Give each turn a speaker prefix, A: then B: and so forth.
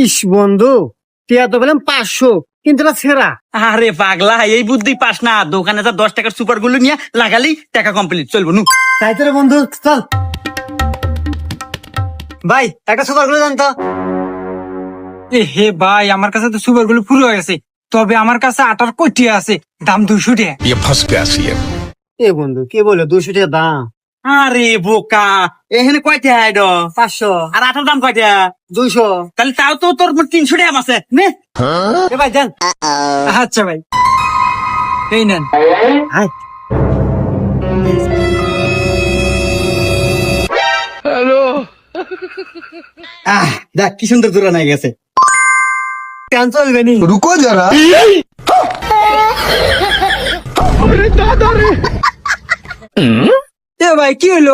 A: ইস বন্ধু, টিয়া তো বললাম 500, কিন্তু এটা ছেঁড়া।
B: আরে পাগলা, এই বুদ্ধি পাস না। দোকানে যা 10 টাকার সুপার গুলো নিয়ে লাগালি টাকা কমপ্লিট, চলবো নু।
A: তাই তো রে বন্ধু, চল ভাই একটা সুপার গুলো জানতো।
C: হে ভাই, আমার কাছে তো সুপার গুলো পুরো হয়ে গেছে, তবে আমার কাছে আটার কয়টি আছে, দাম 200 টাকা।
D: ये फंस गया सीएम।
A: এ বন্ধু কি বলে, 200 টাকা দাম।
B: আরে বোকা, এখানে কয়টা আইড?
A: 500,
B: আর আটার দাম কয়টা?
A: 200।
B: তাহলে তাও তো তোর 300 টাকা আছে নে।
A: এ ভাই দেন।
C: আচ্ছা ভাই, এই নেন।
A: হাই
B: দেখ কি সুন্দর দূরা নাই গেছে।
A: কেন চলবে নি?
D: रुको जरा।
C: এ ভাই কি হলো?